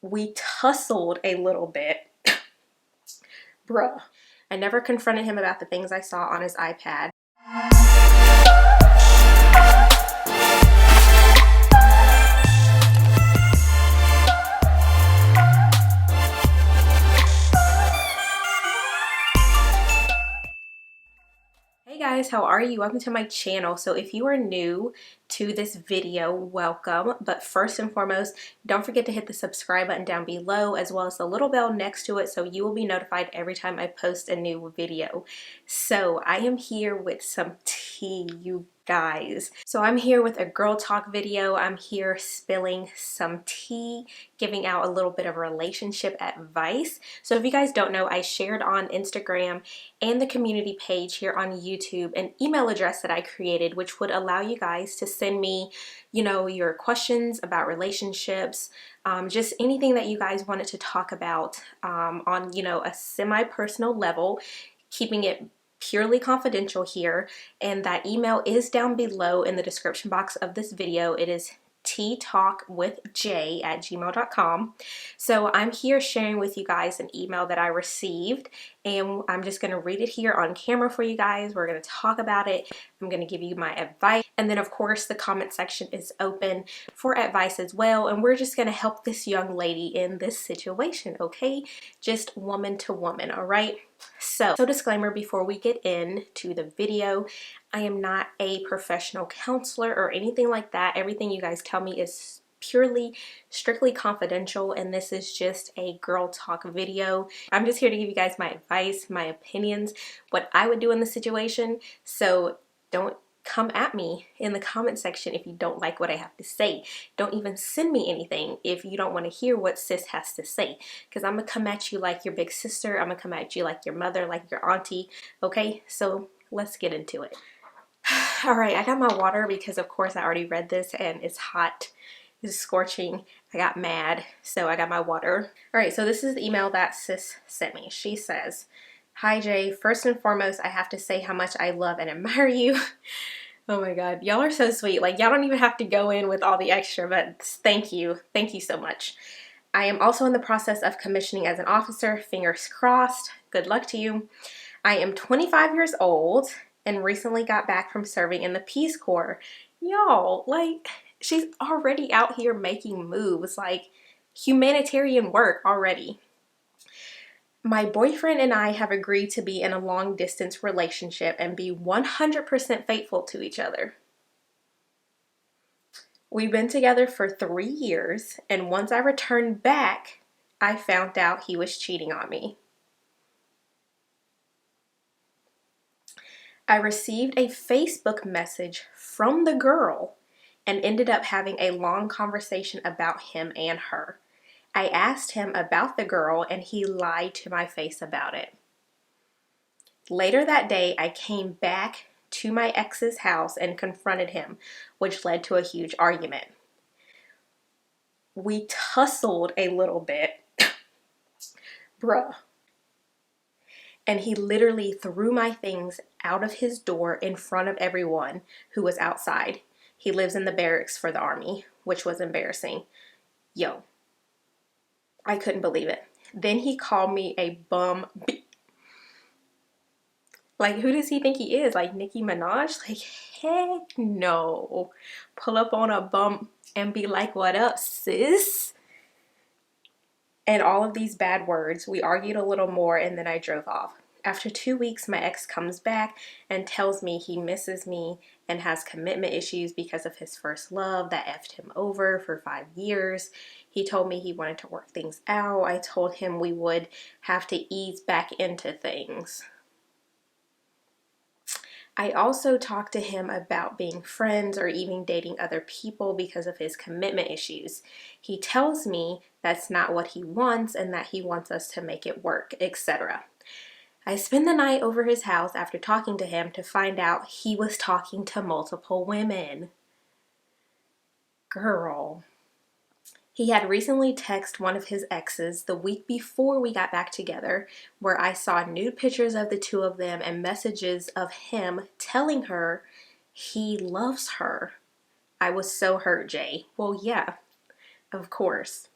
We tussled a little bit. Bruh. I never confronted him about the things I saw on his iPad. Hey guys, how are you? Welcome to my channel. So if you are new to this video, welcome. But first and foremost, don't forget to hit the subscribe button down below as well as the little bell next to it so you will be notified every time I post a new video. So I am here with some tea, you guys. So I'm here with a girl talk video. I'm here spilling some tea, giving out a little bit of relationship advice. So if you guys don't know, I shared on Instagram and the community page here on YouTube an email address that I created, which would allow you guys to send me, your questions about relationships, just anything that you guys wanted to talk about on, a semi-personal level, keeping it purely confidential here. And that email is down below in the description box of this video. It is teatalkwithj@gmail.com. So I'm here sharing with you guys an email that I received, and I'm just going to read it here on camera for you guys. We're going to talk about it. I'm going to give you my advice, and then of course the comment section is open for advice as well, and we're just going to help this young lady in this situation, okay? Just woman to woman, all right? So disclaimer before we get into the video, I am not a professional counselor or anything like that. Everything you guys tell me is strictly confidential, and this is just a girl talk video. I'm just here to give you guys my advice, my opinions, what I would do in the situation. So don't come at me in the comment section if you don't like what I have to say. Don't even send me anything if you don't want to hear what sis has to say, because I'm gonna come at you like your big sister. I'm gonna come at you like your mother, like your auntie. Okay, so let's get into it. All right, I got my water because of course I already read this and it's hot. It's scorching. I got mad, so I got my water. All right, so this is the email that sis sent me. She says, "Hi Jay, first and foremost, I have to say how much I love and admire you." Oh my God, y'all are so sweet. Like, y'all don't even have to go in with all the extra, but thank you. Thank you so much. I am also in the process of commissioning as an officer. Fingers crossed. Good luck to you. I am 25 years old and recently got back from serving in the Peace Corps. Y'all, like, she's already out here making moves, like humanitarian work already. My boyfriend and I have agreed to be in a long distance relationship and be 100% faithful to each other. We've been together for 3 years, and once I returned back, I found out he was cheating on me. I received a Facebook message from the girl and ended up having a long conversation about him and her. I asked him about the girl and he lied to my face about it. Later that day, I came back to my ex's house and confronted him, which led to a huge argument. We tussled a little bit. Bruh. And he literally threw my things out of his door in front of everyone who was outside. He lives in the barracks for the army, which was embarrassing. Yo, I couldn't believe it. Then he called me a bum. Like, who does he think he is? Like Nicki Minaj? Like, heck no. Pull up on a bum and be like, "What up, sis?" And all of these bad words. We argued a little more and then I drove off. After 2 weeks, my ex comes back and tells me he misses me and has commitment issues because of his first love that effed him over for 5 years. He told me he wanted to work things out. I told him we would have to ease back into things. I also talked to him about being friends or even dating other people because of his commitment issues. He tells me that's not what he wants and that he wants us to make it work, etc. I spent the night over his house after talking to him to find out he was talking to multiple women. Girl. He had recently texted one of his exes the week before we got back together, where I saw nude pictures of the two of them and messages of him telling her he loves her. I was so hurt, Jay. Well, yeah, of course.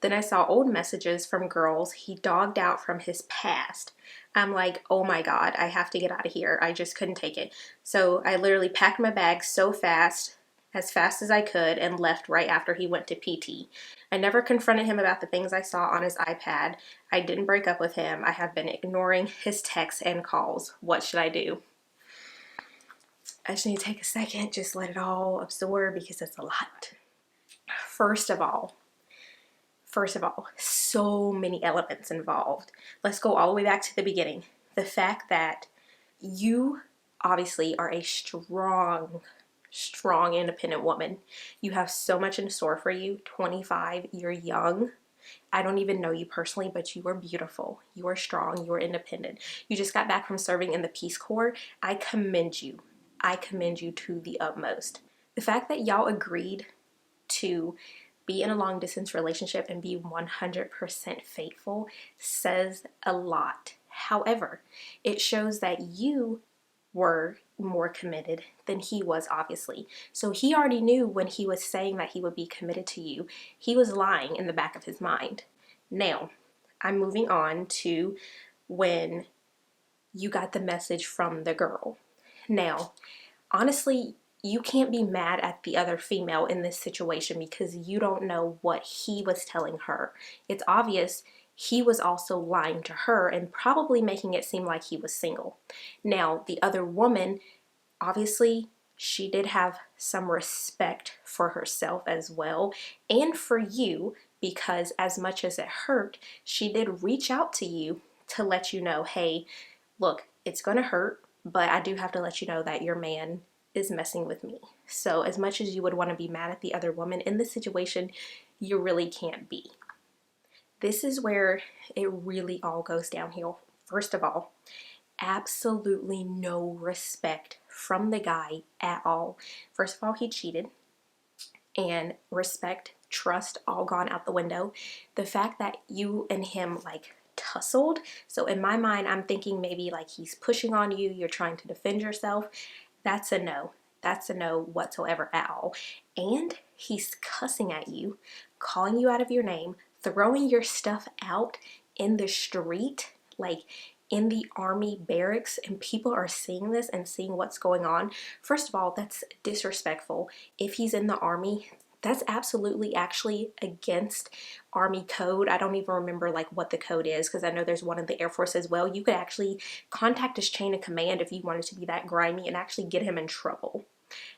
Then I saw old messages from girls he dogged out from his past. I'm like, oh my God, I have to get out of here. I just couldn't take it. So I literally packed my bag so fast, as fast as I could, and left right after he went to PT. I never confronted him about the things I saw on his iPad. I didn't break up with him. I have been ignoring his texts and calls. What should I do? I just need to take a second, just let it all absorb because it's a lot. First of all, so many elements involved. Let's go all the way back to the beginning. The fact that you obviously are a strong, independent woman. You have so much in store for you. 25, you're young. I don't even know you personally, but you are beautiful. You are strong. You are independent. You just got back from serving in the Peace Corps. I commend you. I commend you to the utmost. The fact that y'all agreed to be in a long distance relationship and be 100% faithful says a lot. However, it shows that you were more committed than he was, obviously. So he already knew when he was saying that he would be committed to you, he was lying in the back of his mind. Now, I'm moving on to when you got the message from the girl. Now, honestly, you can't be mad at the other female in this situation because you don't know what he was telling her. It's obvious he was also lying to her and probably making it seem like he was single. Now, the other woman, obviously, she did have some respect for herself as well and for you, because as much as it hurt, she did reach out to you to let you know, hey, look, it's gonna hurt, but I do have to let you know that your man is messing with me. So as much as you would want to be mad at the other woman in this situation, you really can't be. This is where it really all goes downhill. First of all, absolutely no respect from the guy at all. First of all, he cheated, and respect, trust, all gone out the window. The fact that you and him like tussled, so in my mind, I'm thinking maybe like he's pushing on you, you're trying to defend yourself. That's a no. That's a no whatsoever at all. And he's cussing at you, calling you out of your name, throwing your stuff out in the street, like in the army barracks, and people are seeing this and seeing what's going on. First of all, that's disrespectful. If he's in the army, that's absolutely actually against Army code. I don't even remember like what the code is because I know there's one in the Air Force as well. You could actually contact his chain of command if you wanted to be that grimy and actually get him in trouble.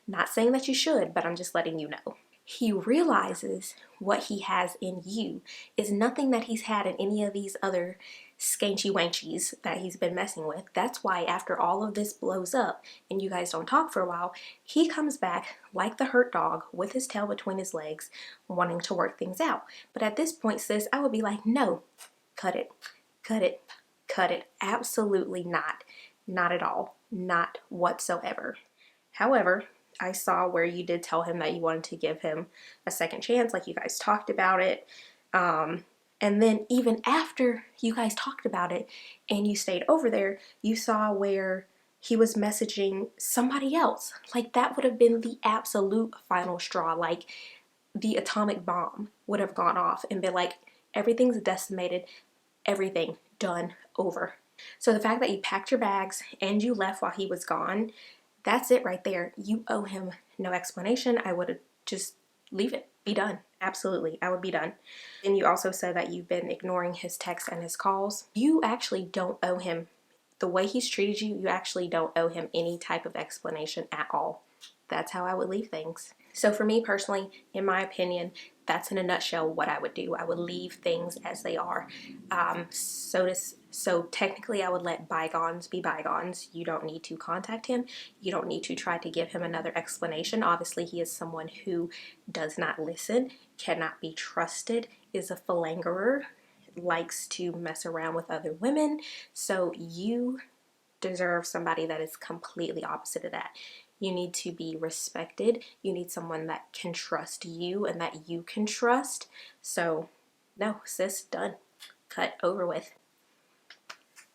Not saying that you should, but I'm just letting you know. He realizes what he has in you is nothing that he's had in any of these other skanky wanchies that he's been messing with. That's why after all of this blows up and you guys don't talk for a while, he comes back like the hurt dog with his tail between his legs, wanting to work things out. But at this point, sis, I would be like, no, cut it, cut it, cut it. Absolutely not. Not at all. Not whatsoever. However, I saw where you did tell him that you wanted to give him a second chance, like you guys talked about it. And then even after you guys talked about it and you stayed over there, you saw where he was messaging somebody else. Like that would have been the absolute final straw. Like the atomic bomb would have gone off and been like, everything's decimated, everything done, over. So the fact that you packed your bags and you left while he was gone, that's it right there. You owe him no explanation. I would have just leave it. Be done. Absolutely. I would be done. And you also said that you've been ignoring his texts and his calls. You actually don't owe him, the way he's treated you, you actually don't owe him any type of explanation at all. That's how I would leave things. So for me personally, in my opinion, that's in a nutshell what I would do. I would leave things as they are. So technically I would let bygones be bygones. You don't need to contact him. You don't need to try to give him another explanation. Obviously he is someone who does not listen, cannot be trusted, is a philanderer, likes to mess around with other women. So you deserve somebody that is completely opposite of that. You need to be respected. You need someone that can trust you and that you can trust. So no, sis, done. Cut, over with.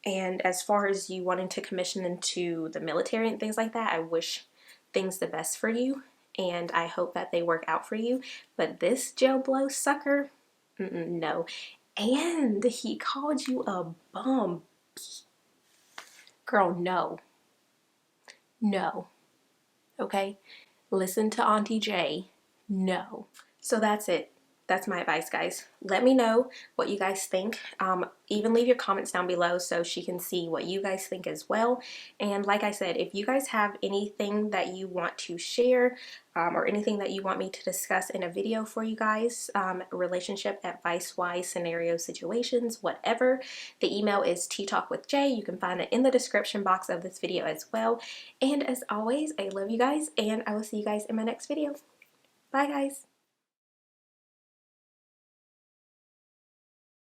And as far as you wanting to commission into the military and things like that, I wish things the best for you. And I hope that they work out for you. But this jail blow sucker, No. And he called you a bum. Girl, no. No. Okay? Listen to Auntie J. No. So that's it. That's my advice, guys. Let me know what you guys think. Even leave your comments down below so she can see what you guys think as well. And like I said, if you guys have anything that you want to share or anything that you want me to discuss in a video for you guys, relationship advice-wise, scenario situations, whatever, the email is teatalkwithj. You can find it in the description box of this video as well. And as always, I love you guys, and I will see you guys in my next video. Bye, guys.